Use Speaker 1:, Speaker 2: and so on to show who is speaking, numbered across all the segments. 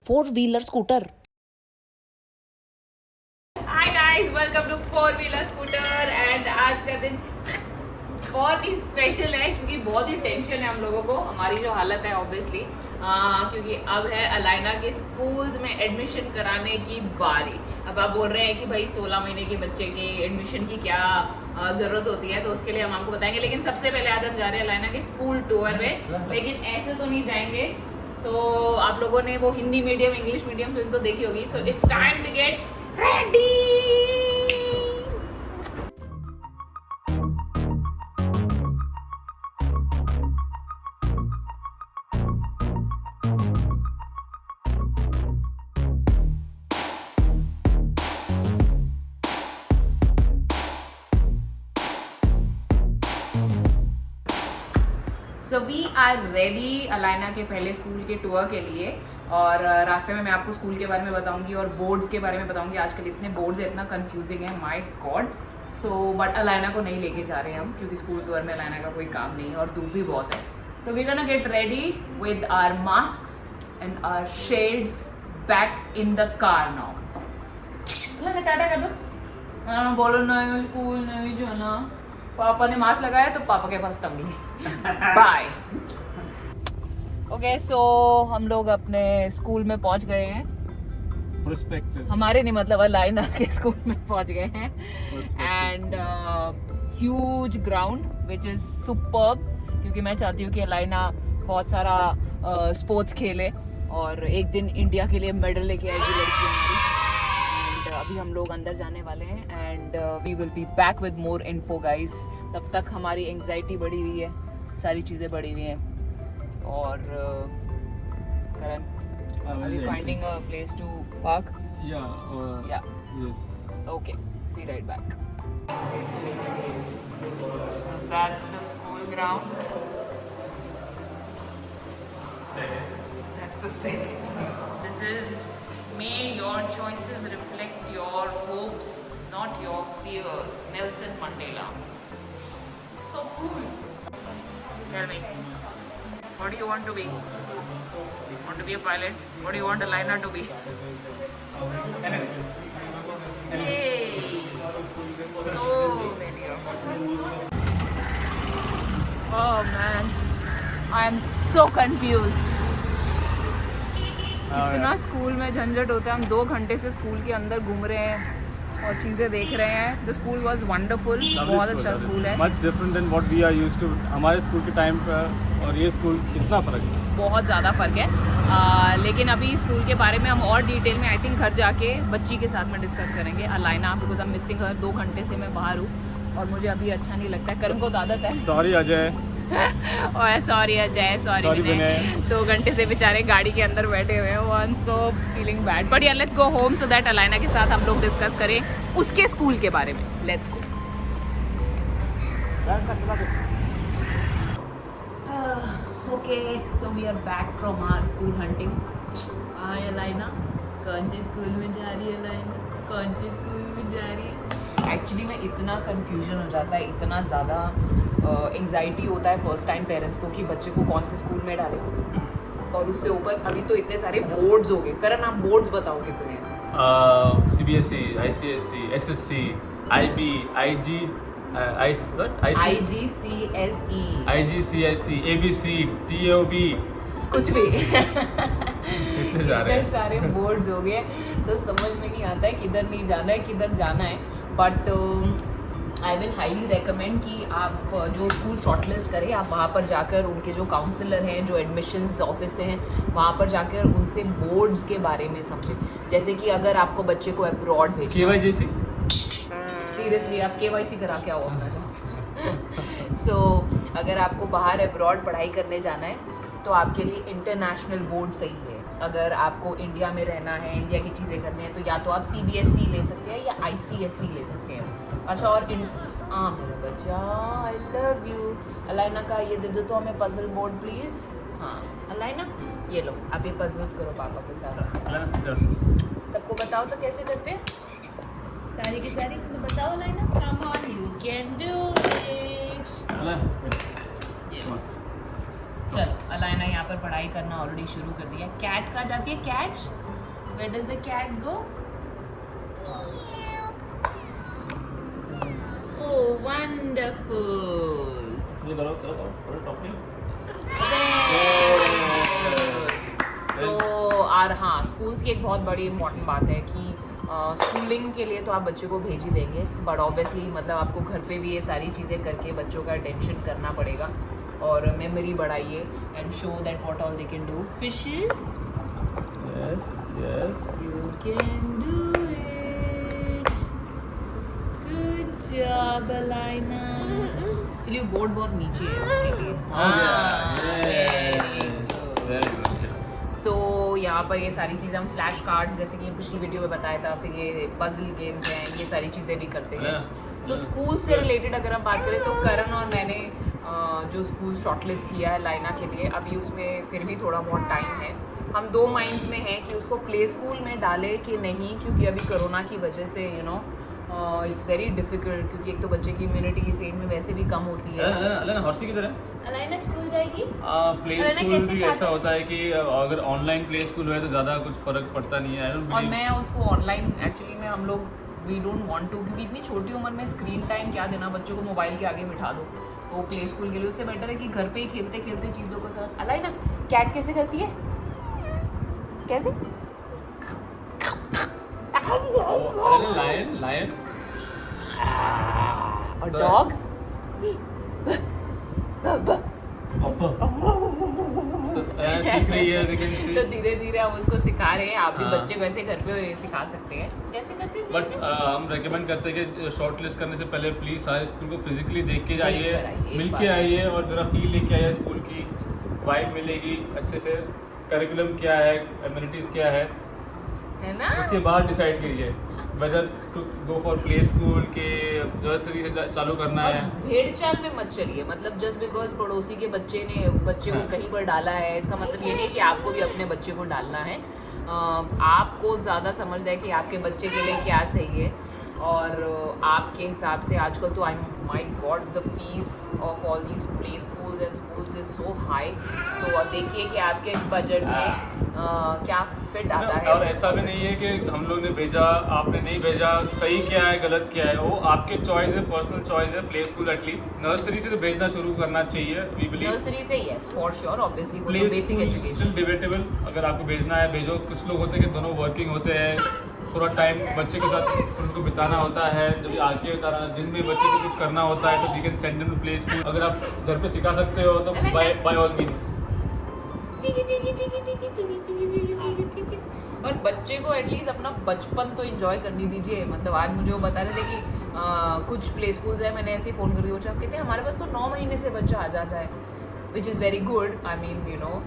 Speaker 1: 4-wheeler scooter.
Speaker 2: Hi guys, welcome to 4-wheeler scooter and आज का दिन बहुत ही स्पेशल है क्योंकि बहुत ही टेंशन है हम लोगों को। हमारी जो हालत है ऑब्वियसली क्योंकि अब है अलाइना के स्कूल्स में एडमिशन कराने की बारी। अब आप बोल रहे हैं कि भाई 16 महीने के बच्चे के एडमिशन की क्या ज़रूरत होती है, तो उसके लिए हम आपको बताएंगे। लेकिन सबसे पहले आज हम जा रहे हैं अलाइना के स्कूल टूर में, लेकिन ऐसे तो नहीं जाएंगे। सो आप लोगों ने वो Hindi medium English medium film तो देखी होगी। So it's time to get ready. So we are ready Alaina के पहले स्कूल के टूर के लिए। और रास्ते में मैं आपको स्कूल के बारे में बताऊंगी और बोर्ड्स के बारे में बताऊंगी। आजकल इतने बोर्ड्स इतना कंफ्यूजिंग है, my God. So but Alaina को नहीं लेके जा रहे हैं हम क्योंकि स्कूल टूर में अलाइना का कोई काम नहीं है और धूप भी बहुत है। So we gonna get ready with our masks and our shades back in the car now. Tata कर दो। बोलो नहीं स्कूल नहीं जाना। पापा ने मास्क लगाया तो पापा के पास टंगली। बाय। ओके सो हम लोग अपने स्कूल में पहुंच गए हैं। हमारे नहीं मतलब अलाइना के स्कूल में पहुंच गए हैं। And huge ground which is superb, क्योंकि मैं चाहती हूँ कि अलाइना बहुत सारा स्पोर्ट्स खेले और एक दिन इंडिया के लिए मेडल लेके आएगी लड़की हमारी। अभी हम लोग अंदर जाने वाले हैं and we will be back with more info guys. तब तक हमारी एंग्जाइटी बढ़ी हुई है, सारी चीज़ें बढ़ी हुई हैं। और करण, are we finding a place to park? Yeah.
Speaker 3: Yes.
Speaker 2: Okay, be right back. That's the school ground. That's the staircase. This is, may your choices reflect your hopes, not your fears. Nelson Mandela. So cool. Tell me, what do you want to be? Want to be a pilot? What do you want Aligna to be? Yay! So many of them. Oh man, I am so confused. कितना school में झंझट होता है। हम 2 घंटे से school के अंदर घूम रहे हैं और चीज़ें देख रहे हैं। द स्कूल वाज वंडरफुल, बहुत अच्छा स्कूल है।
Speaker 3: Much different than what we are used to. हमारे स्कूल के टाइम पर और ये स्कूल कितना फ़र्क है,
Speaker 2: बहुत ज़्यादा फ़र्क है। लेकिन अभी स्कूल के बारे में हम और डिटेल में आई थिंक घर जाके बच्ची के साथ में डिस्कस करेंगे Alaina, because I am missing हर। 2 घंटे से मैं बाहर हूँ और मुझे अभी अच्छा नहीं लगता है। करण को तो आदत है।
Speaker 3: सॉरी अजय।
Speaker 2: और सॉरी अजय, सॉरी 2 घंटे से बेचारे गाड़ी के अंदर बैठे हुए हैं। I am so feeling bad, but yeah let's go home so that Alaina के साथ हम लोग डिस्कस करें उसके स्कूल के बारे में। Let's go. Okay so we are back from our school hunting. Hi Alaina, कौन से स्कूल में जा रही है अलाइना? कौन से स्कूल में जा रही है? एक्चुअली में इतना कन्फ्यूजन हो जाता है, इतना ज़्यादा एंग्जाइटी होता है फर्स्ट टाइम पेरेंट्स को कि बच्चे को कौन से स्कूल में डालें। और उससे ऊपर अभी तो इतने सारे बोर्ड्स हो गए। करण आप बोर्ड्स बताओ कितने हैं?
Speaker 3: CBSE, ICSE, SSC, IB, IGCSE, ABC, TOB,
Speaker 2: कुछ भी।
Speaker 3: कितने जा रहे हैं?
Speaker 2: इतने सारे बोर्ड्स हो गए तो समझ में नहीं आता है किधर नहीं जाना है, किधर जाना है। But I will highly recommend कि आप जो स्कूल शॉर्टलिस्ट करें, आप वहाँ पर जाकर उनके जो काउंसलर हैं, जो एडमिशन्स ऑफिस हैं, वहाँ पर जाकर उनसे बोर्ड्स के बारे में समझें। जैसे कि अगर आपको बच्चे को अब्रॉड भेजना,
Speaker 3: KYJC,
Speaker 2: सीरियसली आप KYC करा के आओ अपना। सो अगर आपको बाहर अब्रॉड पढ़ाई करने जाना है तो आपके लिए इंटरनेशनल बोर्ड सही है। अगर आपको इंडिया में रहना है, इंडिया की चीज़ें करनी है, तो या तो आप CBSE ले सकते हैं या ICSE ले सकते हैं। अच्छा, और मेरा बच्चा, आई लव यू। अलाइना का ये दे दो तो हमें पजल बोर्ड प्लीज़। हाँ अलाइना, ये लो आप ये पजल्स करो पापा के साथ। सबको बताओ तो कैसे करते हैं सारी की सारी। इसमें बताओ Alaina. Come on, you can do it. चलो अलाइना यहाँ पर पढ़ाई करना ऑलरेडी शुरू कर दिया। कैट कहाँ जाती है? Cat, where does the cat go? Oh wonderful. So और हाँ, स्कूल्स की एक बहुत बड़ी इंपॉर्टेंट बात है कि स्कूलिंग के लिए तो आप बच्चों को भेज ही देंगे, बट ऑब्वियसली मतलब आपको घर पे भी ये सारी चीज़ें करके बच्चों का अटेंशन करना पड़ेगा और मेमोरी बढ़ाइए and show that what all they can do. Fishes,
Speaker 3: yes yes,
Speaker 2: you can do it, good job Alaina. चलिए बोर्ड बहुत नीचे है उसके लिए।
Speaker 3: Very good.
Speaker 2: सो यहाँ पर ये सारी चीज़ें हम फ्लैश कार्ड्स जैसे कि पिछली वीडियो में बताया था, फिर ये पजल गेम्स हैं, ये सारी चीज़ें भी करते हैं। सो स्कूल से रिलेटेड अगर हम बात करें तो करण और मैंने जो स्कूल शॉर्टलिस्ट किया है लाइना के लिए, अभी उसमें फिर भी थोड़ा बहुत टाइम है। हम दो माइंड्स में हैं कि उसको प्ले स्कूल में डालें कि नहीं, क्योंकि अभी कोरोना की वजह से you know it's very difficult, क्योंकि एक तो बच्चे की इम्यूनिटी इस एज में वैसे भी कम होती है।
Speaker 3: अलाइना हॉर्सी की तरह
Speaker 2: अलाइना स्कूल जाएगी?
Speaker 3: प्ले स्कूल भी ऐसा होता है कि अगर ऑनलाइन प्ले स्कूल है तो ज़्यादा कुछ फर्क पड़ता नहीं है।
Speaker 2: और मैं उसको ऑनलाइन एक्चुअली में हम लोग वी डोंट वांट टू, क्योंकि इतनी छोटी उम्र में स्क्रीन टाइम क्या देना बच्चों को, मोबाइल के आगे बिठा दो। तो प्ले स्कूल के लिए उससे बेटर है कि घर पे ही खेलते खेलते चीज़ों को साथ। अलाइना कैट कैसे करती है? कैसे?
Speaker 3: लायन लायन
Speaker 2: और डॉग? तो धीरे धीरे हम उसको सिखा रहे हैं। आप भी बच्चे को ऐसे घर पे सिखा सकते हैं। कैसे करते हैं?
Speaker 3: बट हम रेकमेंड करते हैं कि शॉर्ट लिस्ट करने से पहले प्लीज सारे स्कूल को फिजिकली देख के जाइए, मिल के आइए और जरा फील लेके आइए, स्कूल की वाइब मिलेगी अच्छे से, करिकुलम क्या है, एमिनिटीज क्या है
Speaker 2: ना,
Speaker 3: उसके बाद डिसाइड कीजिए whether to go for play school के नर्सरी से चालू करना है।
Speaker 2: भेड़ चाल में मत चलिए, मतलब जस्ट बिकॉज पड़ोसी के बच्चे ने बच्चे को कहीं पर डाला है, इसका मतलब ये नहीं कि आपको भी अपने बच्चे को डालना है। आपको ज़्यादा समझना है कि आपके बच्चे के लिए क्या सही है, और आपके हिसाब से आजकल तो I my God the fees of all these play schools and schools is so high. तो देखिए कि आपके बजट में क्या फिट आता है।
Speaker 3: और ऐसा भी नहीं है कि हम लोग ने भेजा आपने नहीं भेजा, सही क्या है गलत क्या है वो आपके चॉइस है, पर्सनल चॉइस है। प्ले स्कूल एटलीस्ट नर्सरी से तो भेजना शुरू करना चाहिए, वी बिलीव।
Speaker 2: नर्सरी से यस फॉर श्योर, ऑब्वियसली वो
Speaker 3: play
Speaker 2: basic education
Speaker 3: still debatable, अगर आपको भेजना है भेजो। कुछ लोग होते हैं कि दोनों वर्किंग होते हैं, थोड़ा टाइम बच्चे के साथ उनको बिताना होता है, जब आके दिन में बच्चे को कुछ करना होता है तो we can send them to play school. अगर आप घर पे सिखा सकते हो तो बाय ऑल मींस।
Speaker 2: और बच्चे को एटलीस्ट अपना बचपन तो एंजॉय करने दीजिए। मतलब आज मुझे वो बता रहे थे कि कुछ प्ले स्कूल्स है, मैंने ऐसे ही फ़ोन करके पूछा, कहते हैं हमारे पास तो 9 महीने से बच्चा आ जाता है, which is very good. I mean you know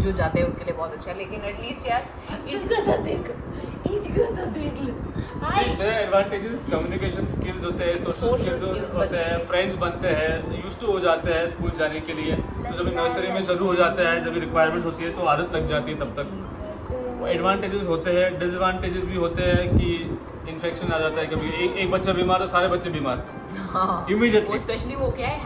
Speaker 2: जो जाते हैं उनके लिए बहुत अच्छा है, लेकिन एटलीस्ट यार इजगता देख
Speaker 3: एडवांटेजेस कम्युनिकेशन स्किल्स होते हैं, सोशल स्किल्स होते हैं, फ्रेंड्स बनते हैं, यूज्ड टू हो जाते हैं स्कूल जाने के लिए। तो जब नर्सरी में शुरू हो जाता है, जब रिक्वायरमेंट होती है तो आदत लग जाती है, तब तक एडवांटेजेस होते हैं। डिसएडवांटेजेस भी होते हैं कि इन्फेक्शन आ जाता है, कभी एक बच्चा बीमार हो सारे बच्चे बीमार इमीडिएटली।
Speaker 2: स्पेशली वो क्या है,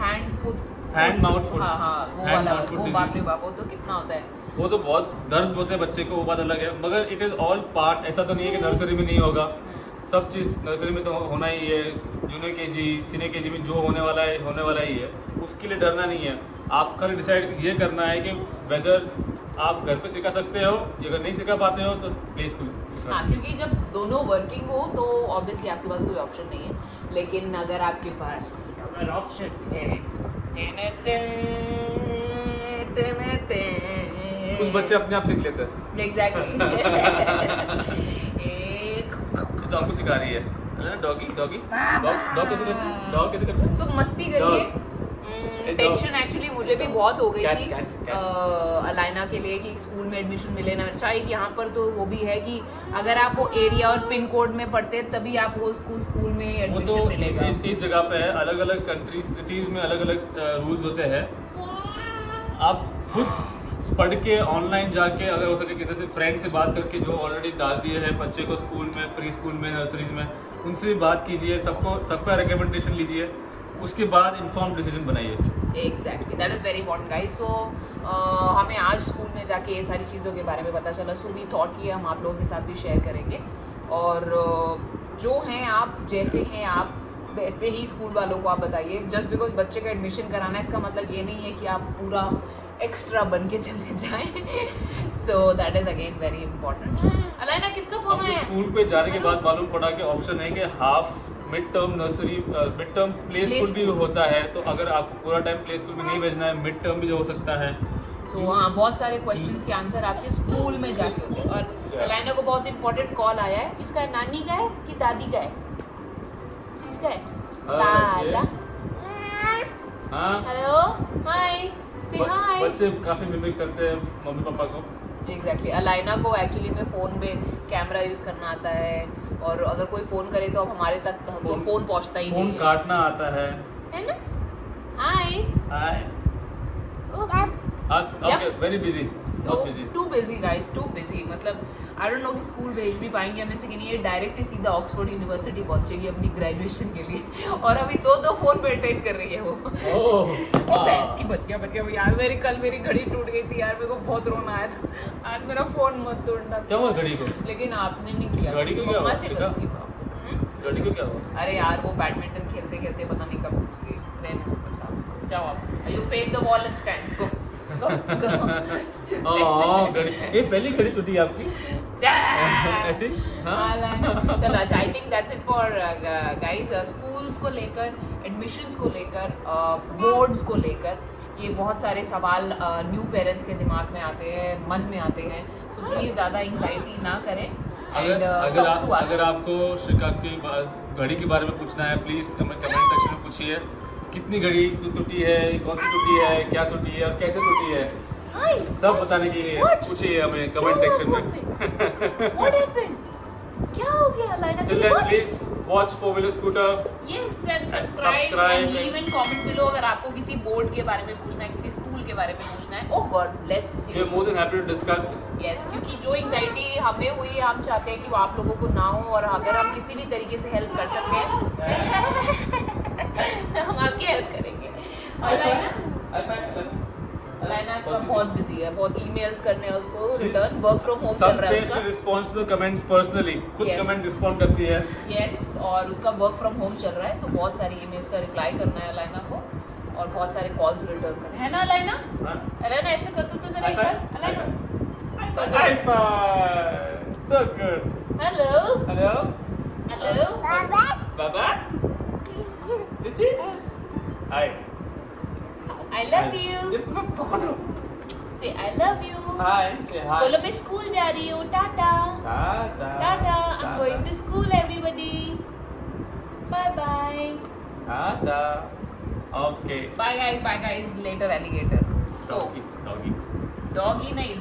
Speaker 3: हैंड माउथ फूड।
Speaker 2: हाँ वो वाला, वो बाप रे बाप, वो तो कितना होता है,
Speaker 3: वो तो बहुत दर्द होते हैं बच्चे को, वो बात अलग है। मगर इट इज़ ऑल पार्ट, ऐसा तो नहीं है कि नर्सरी में नहीं होगा, सब चीज़ नर्सरी में तो होना ही है। जूनियर केजी सीनियर केजी में जो होने वाला ही है, उसके लिए डरना नहीं है। आप खाली डिसाइड ये करना है कि वेदर आप घर पे सिखा सकते हो, अगर नहीं सिखा पाते हो तो प्ले स्कूल।
Speaker 2: हाँ, क्योंकि जब दोनों वर्किंग हो तो ऑब्वियसली आपके पास कोई ऑप्शन नहीं है, लेकिन अगर आपके पास ऑप्शन है,
Speaker 3: कुछ बच्चे अपने आप सीख लेते हैं।
Speaker 2: एग्जैक्टली
Speaker 3: तो आपको सिखा रही है डॉगी डॉग कैसे करते हैं?
Speaker 2: सो मस्ती करिए। टेंशन एक्चुअली मुझे भी बहुत हो गई थी अलाइना के लिए कि स्कूल में एडमिशन मिले ना। अच्छा कि यहाँ पर तो वो भी है कि अगर आप वो एरिया और पिन कोड में पढ़ते हैं तभी आपको स्कूल में एडमिशन मिलेगा।
Speaker 3: इस जगह पे है, अलग अलग कंट्रीज सिटीज में अलग अलग रूल्स होते हैं। आप खुद पढ़ के ऑनलाइन जाके अगर हो सके किसी से फ्रेंड से बात करके जो ऑलरेडी डाल दिए हैं बच्चे को स्कूल में, प्री स्कूल में, नर्सरीज में, उनसे भी बात कीजिए, सबका रिकमेंडेशन लीजिए, उसके बाद इन्फॉर्म डिसीजन बनाइए।
Speaker 2: Exactly, that is very important guys. So हमें आज स्कूल में जाके ये सारी चीज़ों के बारे में पता चला. सो वी थॉट कि हम आप लोगों के साथ भी शेयर करेंगे. और जो हैं आप, जैसे हैं आप, वैसे ही स्कूल वालों को आप बताइए. जस्ट बिकॉज बच्चे का एडमिशन कराना है, इसका मतलब ये नहीं है कि आप पूरा एक्स्ट्रा बन के चले जाएं. So that is again very important. Alaina किसका फोन है?
Speaker 3: स्कूल पे जाने के बाद मालूम पड़ा कि ऑप्शन है कि half mid term nursery, mid term play school भी होता है. तो अगर आपको पूरा टाइम प्ले स्कूल में नहीं भेजना है, मिड टर्म भी जो हो सकता है.
Speaker 2: तो हाँ, बहुत सारे क्वेश्चंस के आंसर आपके स्कूल में जाके होते हैं. और अलाइना को बहुत इंपॉर्टेंट कॉल आया है. किसका है? नानी का है कि दादी का है? किसका है? दादा.
Speaker 3: हाँ,
Speaker 2: हेलो, हाय, से हाय.
Speaker 3: बच्चे काफी मिमिक करते हैं मम्मी पापा को.
Speaker 2: एग्जैक्टली. अलाइना को एक्चुअली में फ़ोन में कैमरा यूज़ करना आता है. और अगर कोई फ़ोन करे तो अब हमारे तक तो फ़ोन पहुंचता ही नहीं
Speaker 3: फोन
Speaker 2: है.
Speaker 3: काटना आता है.
Speaker 2: है ना? Hi.
Speaker 3: Hi.
Speaker 2: Oh,
Speaker 3: okay, very busy.
Speaker 2: Too busy guys, too busy. मतलब आई डोंट नो कि स्कूल भेज भी पाएंगे हमें से कि नहीं. ये डायरेक्ट ही सीधा ऑक्सफोर्ड यूनिवर्सिटी पहुंचेगी अपनी ग्रेजुएशन के लिए. और अभी दो फोन पे अटेंड कर रही है वो. इसकी बच गया यार. कल मेरी घड़ी टूट गई थी यार. मेरे को बहुत रोना आया था. आज मेरा फोन मत तोड़ना.
Speaker 3: क्या हुआ घड़ी को?
Speaker 2: लेकिन आपने नहीं किया.
Speaker 3: घड़ी को क्या
Speaker 2: मम्मा
Speaker 3: हुआ?
Speaker 2: से गलती हुआ.
Speaker 3: घड़ी को क्या हुआ?
Speaker 2: अरे यार वो बैडमिंटन खेलते खेलते पता नहीं कब टूट गई. रहने दो बस आप. जाओ आप. You face the wall and stand. Go.
Speaker 3: घड़ी, ये पहली घड़ी टूटी आपकी ऐसी? हाँ?
Speaker 2: चलो अच्छा, I think that's it for guys. Schools को लेकर, एडमिशन्स को लेकर, बोर्ड्स को लेकर ये बहुत सारे सवाल न्यू पेरेंट्स के दिमाग में आते हैं, मन में आते हैं. सो प्लीज़ ज़्यादा एंग्जाइटी ना करें.
Speaker 3: अगर आपको श्रीका की घड़ी के बारे में पूछना है, प्लीज़ कमेंट सेक्शन में पूछिए. कितनी घड़ी टूटी है, कौन सी टूटी है, क्या टूटी है और कैसे टूटी है, सब बताने के लिए पूछिए हमें कमेंट सेक्शन में.
Speaker 2: What happened? क्या हो गया Alaina?
Speaker 3: Till then, please watch Four Wheeler Scooter.
Speaker 2: Yes, and subscribe and leave in comment below अगर आपको किसी बोर्ड के बारे में पूछना है, किसी स्कूल के बारे में पूछना है. Oh God bless you.
Speaker 3: We are more than happy to discuss.
Speaker 2: Yes, क्योंकि जो एंग्जाइटी हमें हुई है, हम चाहते हैं कि वो आप लोगों को ना हो. और अगर हम किसी भी तरीके से हेल्प कर सकते हैं तो हम आपकी हेल्प करेंगे. अलाइना का बहुत बिजी है, बहुत ईमेल्स करने हैं उसको. रिटर्न वर्क फ्रॉम होम चल रहा है उसका.
Speaker 3: She responds to the comments personally. खुद कमेंट रिस्पॉन्ड करती है.
Speaker 2: Yes, और उसका वर्क फ्रॉम होम चल रहा है तो बहुत सारी ईमेल्स का रिप्लाई करना है अलाइना को. और बहुत सारे कॉल्स रिटर्न करने हैं. है ना अलाइना? अलाइना ऐसे कर दो तो जरा एक बार. Alaina
Speaker 3: High five. So good.
Speaker 2: Hello.
Speaker 3: Hello.
Speaker 2: Hello.
Speaker 3: Baba. Chichi. Hi.
Speaker 2: I love you. Say I love you.
Speaker 3: Hi. Say hi.
Speaker 2: बोलो मैं स्कूल जा रही हूँ. Tata.
Speaker 3: Tata.
Speaker 2: Tata. I'm going to school everybody. Bye bye.
Speaker 3: Tata. Okay.
Speaker 2: Bye guys. Bye guys. Later alligator.
Speaker 3: Doggy.
Speaker 2: Doggy नहीं.